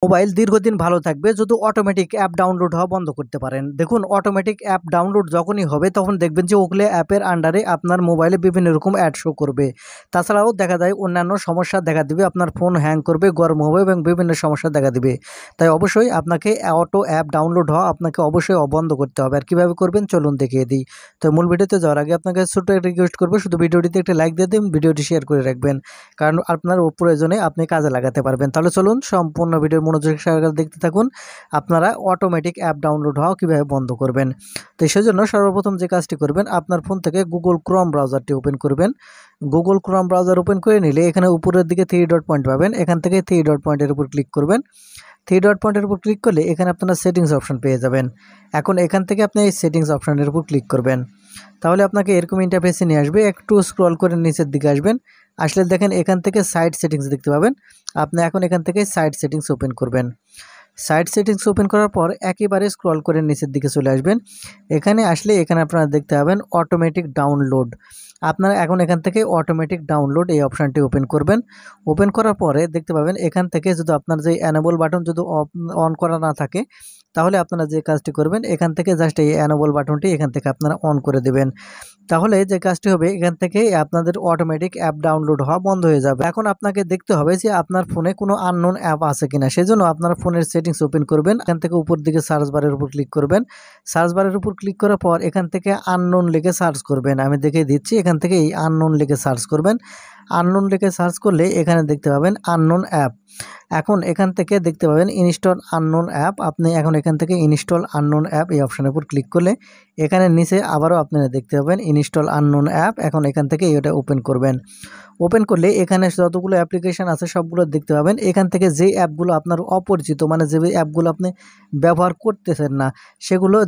Mobile দীর্ঘদিন ভালো থাকবে যদি অটোমেটিক অ্যাপ ডাউনলোড হওয়া বন্ধ করতে পারেন। দেখুন, অটোমেটিক অ্যাপ ডাউনলোড যখনই হবে তখন দেখবেন যে ওগুলো অ্যাপের আন্ডারে আপনার মোবাইলে বিভিন্ন রকম অ্যাড শো করবে। তাছাড়াও দেখা যায় অন্যান্য সমস্যা দেখা দিবে, আপনার ফোন হ্যাং করবে, গরম হবে এবং বিভিন্ন সমস্যা দেখা দিবে। তাই অবশ্যই আপনাকে অটো অ্যাপ ডাউনলোড হওয়া আপনাকে অবশ্যই বন্ধ করতে হবে। আর কীভাবে করবেন চলুন দেখিয়ে দিই। তো মূল ভিডিওতে যাওয়ার আগে আপনাকে ছোট্ট একটা রিকোয়েস্ট করবো, শুধু ভিডিওটিতে একটা লাইক দিয়ে দিন, ভিডিওটি শেয়ার করে রাখবেন, কারণ আপনার প্রয়োজনে আপনি কাজে লাগাতে পারবেন। তাহলে চলুন সম্পূর্ণ ভিডিও মনোযোগ সহকারে দেখতে থাকুন, আপনারা অটোমেটিক অ্যাপ ডাউনলোড হওয়া কীভাবে বন্ধ করবেন। তো সেজন্য সর্বপ্রথম যে কাজটি করবেন, আপনার ফোন থেকে গুগল ক্রোম ব্রাউজারটি ওপেন করবেন। গুগল ক্রোম ব্রাউজার ওপেন করে নিলে এখানে উপরের দিকে 3 ডট পয়েন্ট পাবেন, এখান থেকে 3 ডট পয়েন্টের উপর ক্লিক করবেন। 3 ডট পয়েন্টের উপর ক্লিক করলে এখানে আপনারা সেটিংস অপশন পেয়ে যাবেন। এখন এখান থেকে আপনি এই সেটিংস অপশনের উপর ক্লিক করবেন, তাহলে আপনাকে এরকম ইন্টারফেসে নিয়ে আসবে। একটু স্ক্রল করে নিচের দিকে আসবেন, আসলে দেখেন এখান থেকে সাইট সেটিংস দেখতে পাবেন। আপনি এখন এখান থেকে সাইট সেটিংস ওপেন করবেন। সাইট সেটিংস ওপেন করার পর একেবারে স্ক্রল করে নিচের দিকে চলে আসবেন। এখানে আসলে এখানে আপনারা দেখতে পাবেন অটোমেটিক ডাউনলোড। আপনারা এখন এখান থেকে অটোমেটিক ডাউনলোড এই অপশানটি ওপেন করবেন। ওপেন করার পরে দেখতে পাবেন এখান থেকে যদি আপনার যে অ্যানেবল বাটন যদি অন করা না থাকে, তাহলে আপনারা যে কাজটি করবেন এখান থেকে জাস্ট এই অ্যানেবল বাটনটি এখান থেকে আপনারা অন করে দেবেন। তাহলে যে কাজটি হবে এখান থেকে আপনাদের অটোমেটিক অ্যাপ ডাউনলোড হওয়া বন্ধ হয়ে যাবে। এখন আপনাকে দেখতে হবে যে আপনার ফোনে কোনো আননোন অ্যাপ আছে কিনা, সেজন্য আপনার ফোনের সেটিংস ওপেন করবেন। এখান থেকে উপর দিকে সার্চ বারের উপর ক্লিক করবেন। সার্চ বারের উপর ক্লিক করার পর এখান থেকে আননোন লিখে সার্চ করবেন। আমি দেখিয়ে দিচ্ছি, এখান থেকে এই আননোন লিখে সার্চ করবেন। আননোন লিখে সার্চ করলে এখানে দেখতে পাবেন আননোন অ্যাপ। এখন এখান থেকে দেখতে পাবেন ইনস্টল আননোন অ্যাপ। আপনি এখন এখান থেকে ইনস্টল আননোন অ্যাপ এই অপশানের উপর ক্লিক করলে এখানে নিচে আবারও আপনারা দেখতে পাবেন ইনস্টল আননোন অ্যাপ। এখন এখান থেকে এটা ওপেন করবেন। ওপেন করলে এখানে যতগুলো অ্যাপ্লিকেশান আছে সবগুলো দেখতে পাবেন। এখান থেকে যে অ্যাপগুলো আপনার অপরিচিত, মানে যে অ্যাপগুলো আপনি ব্যবহার করতেছেন না,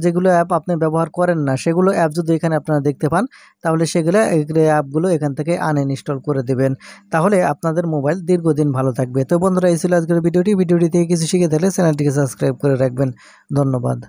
যেগুলো অ্যাপ আপনি ব্যবহার করেন না, সেগুলো অ্যাপ যদি এখানে আপনারা দেখতে পান, তাহলে সেগুলো অ্যাপগুলো এখান থেকে আনইনস্টল করে দেবেন। তাহলে আপনাদের মোবাইল দীর্ঘদিন ভালো থাকবে। তো বন্ধুরা, এই ছিল আজকের ভিডিওটি থেকে কিছু শিখে থাকলে চ্যানেলটিকে সাবস্ক্রাইব করে রাখবেন। ধন্যবাদ।